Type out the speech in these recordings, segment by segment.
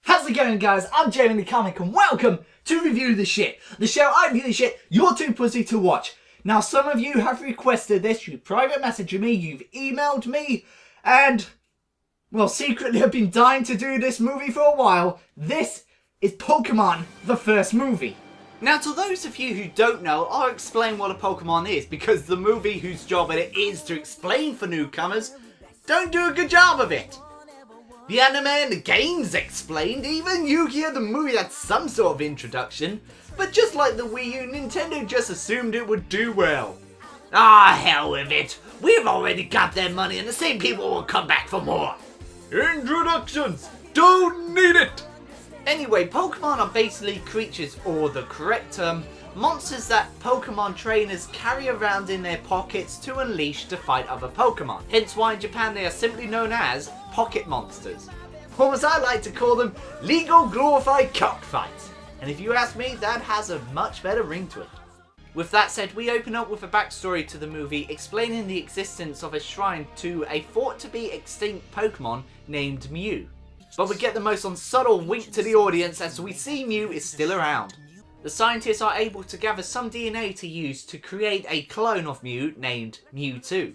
How's it going, guys? I'm Jamiethecomic and welcome to Review the Shit, the show I review the shit you're too pussy to watch. Now, some of you have requested this, you private messaged me, you've emailed me, and, well, secretly I've been dying to do this movie for a while. This is Pokemon, the first movie. Now, to those of you who don't know, I'll explain what a Pokemon is, because the movie whose job it is to explain for newcomers don't do a good job of it. The anime and the games explained, even Yu-Gi-Oh! The movie had some sort of introduction, but just like the Wii U, Nintendo just assumed it would do well. Ah, hell with it. We've already got their money and the same people will come back for more. Introductions! Don't need it! Anyway, Pokemon are basically creatures, or the correct term, monsters that Pokemon trainers carry around in their pockets to unleash to fight other Pokemon. Hence why in Japan they are simply known as pocket monsters. Or as I like to call them, legal glorified cockfights. And if you ask me, that has a much better ring to it. With that said, we open up with a backstory to the movie explaining the existence of a shrine to a thought to be extinct Pokemon named Mew. But we get the most unsubtle wink to the audience as we see Mew is still around. The scientists are able to gather some DNA to use to create a clone of Mew named Mewtwo.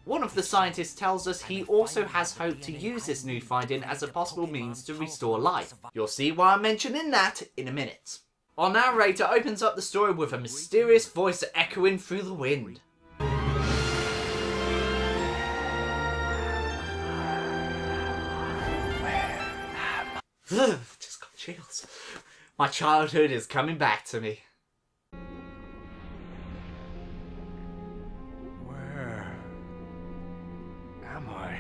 One of the scientists tells us he also has hope to use this new finding as a possible means to restore life. You'll see why I'm mentioning that in a minute. Our narrator opens up the story with a mysterious voice echoing through the wind. Just got chills. My childhood is coming back to me. Where am I?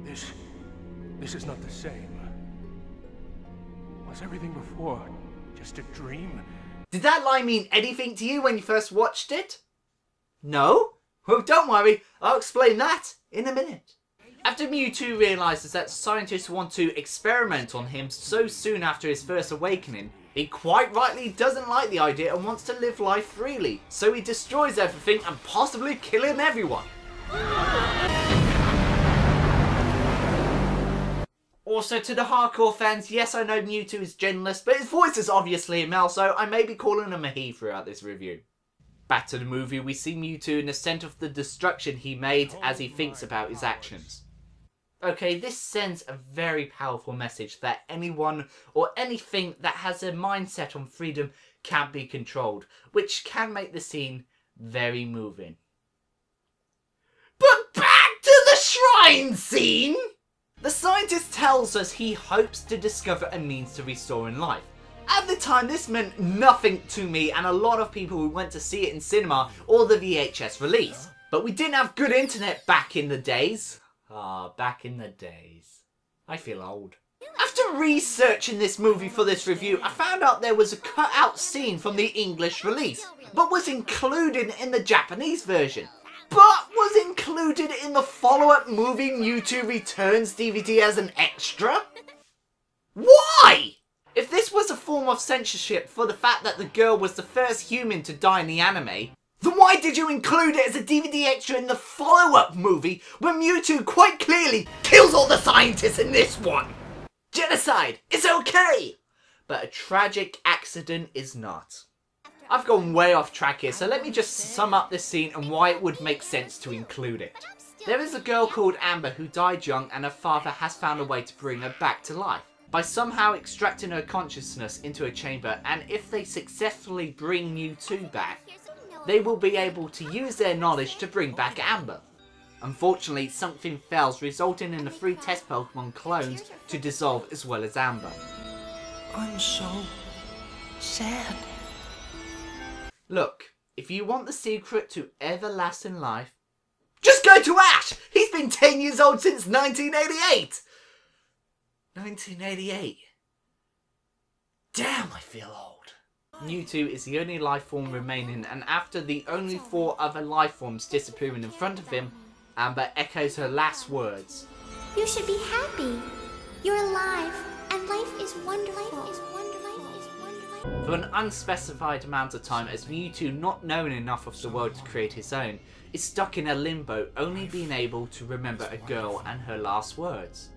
This is not the same. Was everything before just a dream? Did that line mean anything to you when you first watched it? No? Well, don't worry, I'll explain that in a minute. After Mewtwo realises that scientists want to experiment on him so soon after his first awakening, he quite rightly doesn't like the idea and wants to live life freely, so he destroys everything and possibly killing everyone. Also, to the hardcore fans, yes, I know Mewtwo is genderless, but his voice is obviously a male, so I may be calling him a he throughout this review. Back to the movie, we see Mewtwo in the scent of the destruction he made as he thinks about his actions. Okay, this sends a very powerful message that anyone or anything that has a mindset on freedom can't be controlled, which can make the scene very moving. But back to the shrine scene! The scientist tells us he hopes to discover a means to restoring life. At the time, this meant nothing to me and a lot of people who went to see it in cinema or the VHS release. But we didn't have good internet back in the days. Back in the days. I feel old. After researching this movie for this review, I found out there was a cut-out scene from the English release, but was included in the Japanese version. But was included in the follow-up movie Mewtwo Returns DVD as an extra? Why? If this was a form of censorship for the fact that the girl was the first human to die in the anime, then why did you include it as a DVD extra in the follow-up movie when Mewtwo quite clearly kills all the scientists in this one? Genocide is okay, but a tragic accident is not. I've gone way off track here, so let me just sum up this scene and why it would make sense to include it. There is a girl called Amber who died young and her father has found a way to bring her back to life by somehow extracting her consciousness into a chamber, and if they successfully bring Mewtwo back, they will be able to use their knowledge to bring back Amber. Unfortunately, something fails, resulting in the 3 test Pokemon clones to dissolve as well as Amber. I'm so sad. Look, if you want the secret to everlasting life, just go to Ash! He's been 10 years old since 1988! 1988. Damn, I feel old. Mewtwo is the only life form remaining, and after the only 4 other life forms disappearing in front of him, Amber echoes her last words. You should be happy. You're alive, and life is wonderful. Life is wonderful. For an unspecified amount of time, as Mewtwo, not knowing enough of the world to create his own, is stuck in a limbo, only being able to remember a girl and her last words.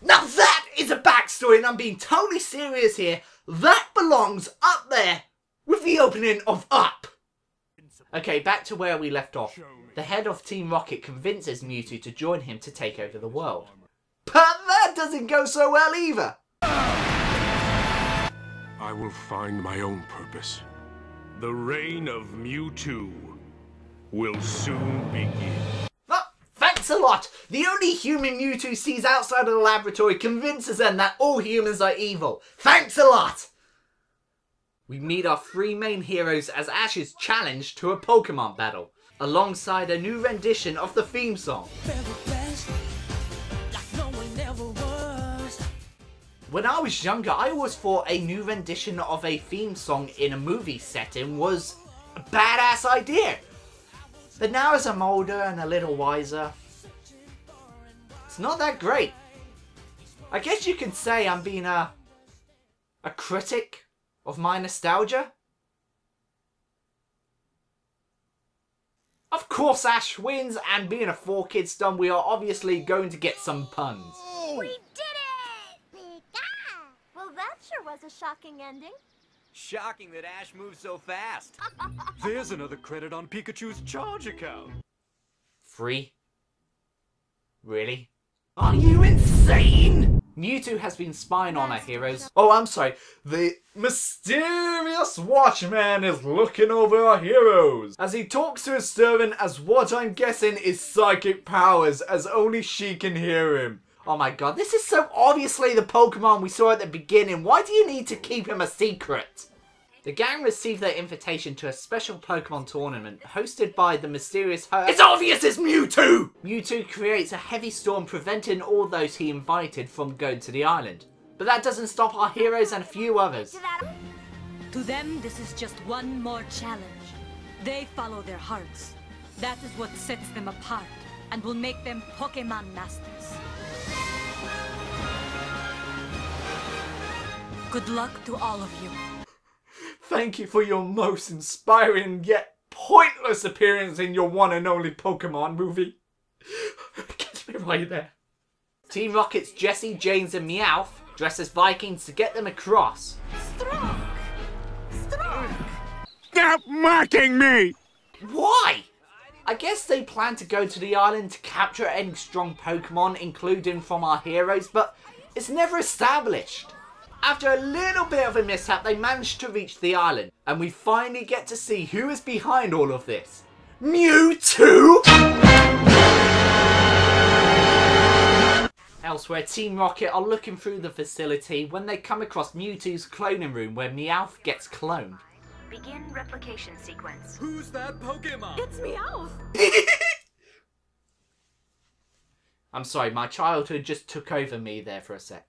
Now that is a backstory, and I'm being totally serious here. That belongs up there with the opening of Up. Okay, back to where we left off. The head of Team Rocket convinces Mewtwo to join him to take over the world. But that doesn't go so well either. I will find my own purpose. The reign of Mewtwo will soon begin. Oh, thanks a lot. The only human Mewtwo sees outside of the laboratory convinces them that all humans are evil. Thanks a lot. We meet our three main heroes as Ash is challenged to a Pokemon battle, alongside a new rendition of the theme song. When I was younger, I always thought a new rendition of a theme song in a movie setting was a badass idea. But now as I'm older and a little wiser, it's not that great. I guess you could say I'm being a critic of my nostalgia. Of course Ash wins, and being a 4-kid done, we are obviously going to get some puns. We did it! Well, that sure was a shocking ending. Shocking that Ash moves so fast. There's another credit on Pikachu's charge account. 3? Really? Are you insane? Mewtwo has been spying on our heroes. Oh, I'm sorry. The mysterious watchman is looking over our heroes as he talks to his servant as what I'm guessing is psychic powers, as only she can hear him. Oh my god, this is so obviously the Pokemon we saw at the beginning. Why do you need to keep him a secret? The gang received their invitation to a special Pokemon tournament hosted by the mysterious host. It's obvious it's Mewtwo! Mewtwo creates a heavy storm, preventing all those he invited from going to the island. But that doesn't stop our heroes and a few others. To them, this is just one more challenge. They follow their hearts. That is what sets them apart and will make them Pokemon masters. Good luck to all of you. Thank you for your most inspiring yet pointless appearance in your one and only Pokemon movie. Catch me right there. Team Rocket's Jessie, James and Meowth dress as Vikings to get them across. Strong! Stop mocking me! Why? I guess they plan to go to the island to capture any strong Pokemon, including from our heroes, but it's never established. After a little bit of a mishap, they managed to reach the island, and we finally get to see who is behind all of this. Mewtwo! Elsewhere, Team Rocket are looking through the facility when they come across Mewtwo's cloning room where Meowth gets cloned. Begin replication sequence. Who's that Pokemon? It's Meowth! I'm sorry, my childhood just took over me there for a sec.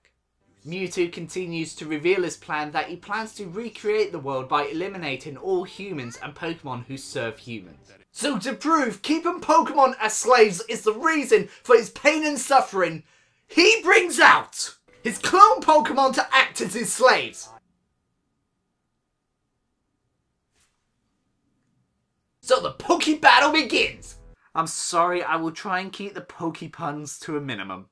Mewtwo continues to reveal his plan that he plans to recreate the world by eliminating all humans and Pokemon who serve humans. So to prove keeping Pokemon as slaves is the reason for his pain and suffering, he brings out his clone Pokemon to act as his slaves. So the Poke battle begins! I'm sorry, I will try and keep the Poke puns to a minimum.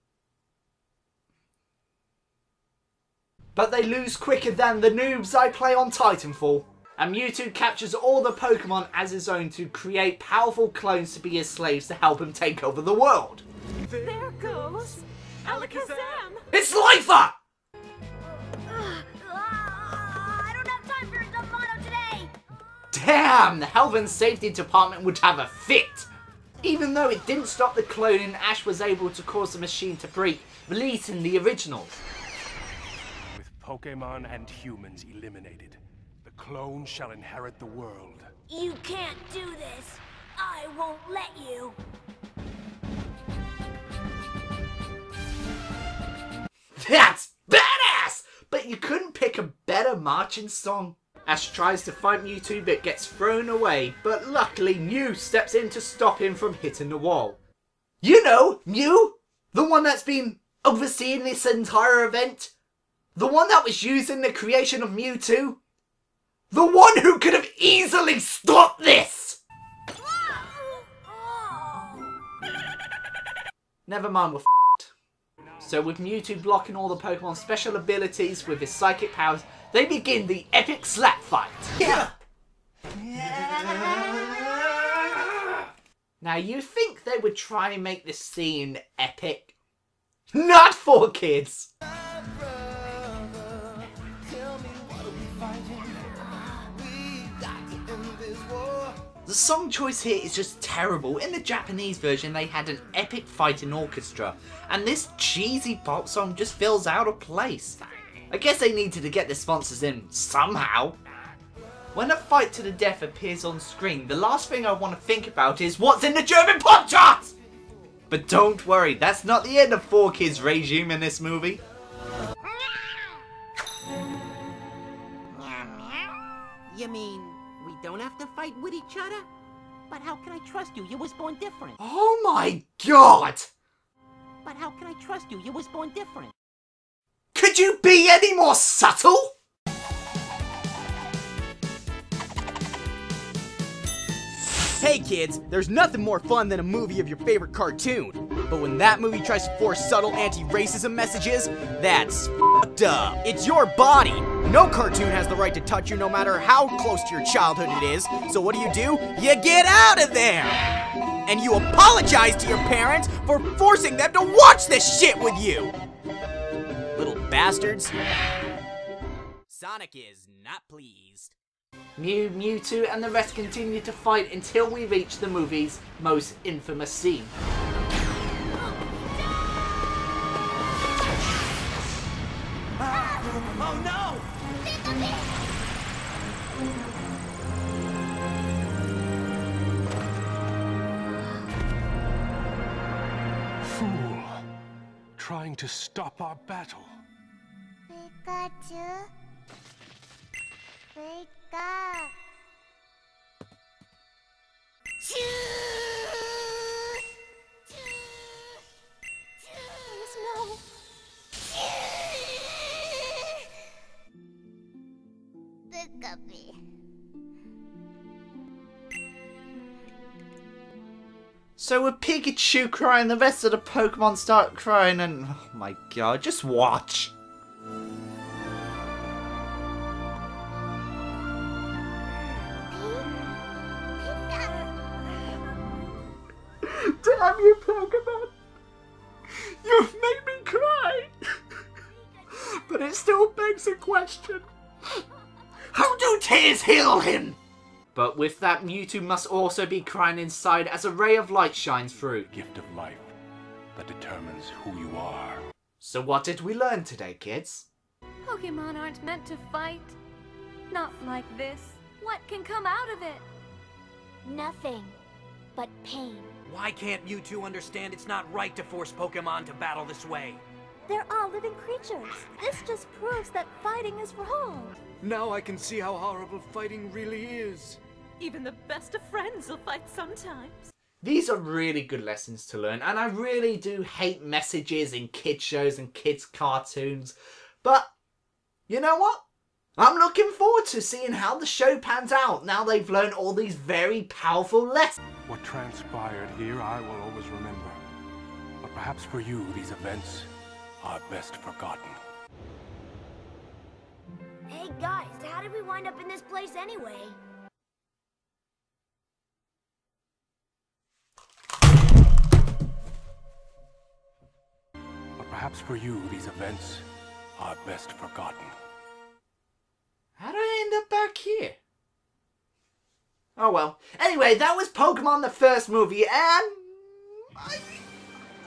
But they lose quicker than the noobs I play on Titanfall. And Mewtwo captures all the Pokemon as his own to create powerful clones to be his slaves to help him take over the world. There goes Alakazam! It's Lifer! I don't have time for your dumb motto today! Damn, the Health and Safety Department would have a fit. Even though it didn't stop the cloning, Ash was able to cause the machine to break, releasing the originals. Pokemon and humans eliminated, the clone shall inherit the world. You can't do this. I won't let you. That's badass! But you couldn't pick a better marching song. Ash tries to fight Mewtwo but gets thrown away, but luckily Mew steps in to stop him from hitting the wall. You know, Mew! The one that's been overseeing this entire event? The one that was used in the creation of Mewtwo? The one who could have easily stopped this! Never mind, we're f***ed. So with Mewtwo blocking all the Pokemon's special abilities with his psychic powers, they begin the epic slap fight. Yeah. Now you think they would try and make this scene epic? Not for kids! The song choice here is just terrible. In the Japanese version they had an epic fighting orchestra, and this cheesy pop song just feels out of place. I guess they needed to get the sponsors in somehow. When a fight to the death appears on screen, the last thing I want to think about is what's in the German pop charts! But don't worry, that's not the end of 4Kids regime in this movie. You mean we don't have to fight with each other? But how can I trust you? You was born different. Oh my god! But how can I trust you? You was born different. Could you be any more subtle? Hey kids, there's nothing more fun than a movie of your favorite cartoon. But when that movie tries to force subtle anti-racism messages, that's f***ed up. It's your body. No cartoon has the right to touch you no matter how close to your childhood it is. So what do? You get out of there! And you apologize to your parents for forcing them to watch this shit with you! Little bastards. Sonic is not pleased. Mew, Mewtwo and the rest continue to fight until we reach the movie's most infamous scene. Oh no! Fool. Trying to stop our battle. Pikachu. Pika. Please, no. Pika. So with Pikachu crying, the rest of the Pokemon start crying and oh my god, just watch. Damn you, Pokemon! You've made me cry! But it still begs a question. How do tears heal him? But with that, Mewtwo must also be crying inside as a ray of light shines through. Gift of life that determines who you are. So what did we learn today, kids? Pokemon aren't meant to fight. Not like this. What can come out of it? Nothing but pain. Why can't Mewtwo understand it's not right to force Pokemon to battle this way? They're all living creatures. This just proves that fighting is wrong. Now I can see how horrible fighting really is. Even the best of friends will fight sometimes. These are really good lessons to learn, and I really do hate messages in kids shows and kids cartoons. But, you know what? I'm looking forward to seeing how the show pans out now they've learned all these very powerful lessons. What transpired here I will always remember. But perhaps for you these events are best forgotten. Hey guys, how did we wind up in this place anyway? But perhaps for you these events are best forgotten. How did I end up back here? Oh well. Anyway, that was Pokemon the first movie, and I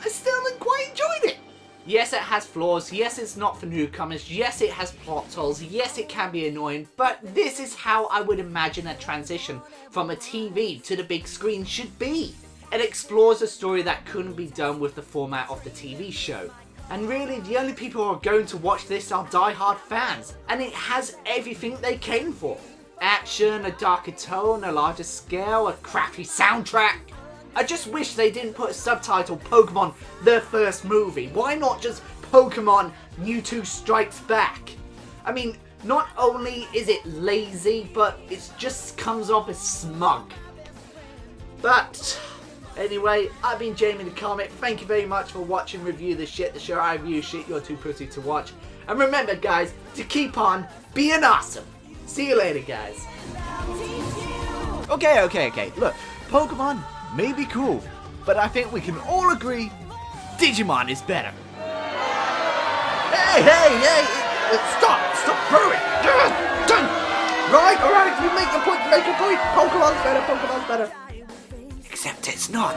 still quite enjoyed it. Yes, it has flaws. Yes, it's not for newcomers. Yes, it has plot holes. Yes, it can be annoying. But this is how I would imagine a transition from a TV to the big screen should be. It explores a story that couldn't be done with the format of the TV show. And really, the only people who are going to watch this are die-hard fans. And it has everything they came for. Action, a darker tone, a larger scale, a crappy soundtrack. I just wish they didn't put a subtitle Pokemon the first movie. Why not just Pokemon Mewtwo Strikes Back. I mean, not only is it lazy, but it just comes off as smug. But anyway, I've been Jamiethecomic. Thank you very much for watching Review the Shit, the show I review shit you're too pussy to watch. And remember, guys, to keep on being awesome. See you later, guys. Okay. Look, Pokemon may be cool, but I think we can all agree Digimon is better. Hey! Stop throwing! Right, alright, you make your point, Pokemon's better. Except it's not.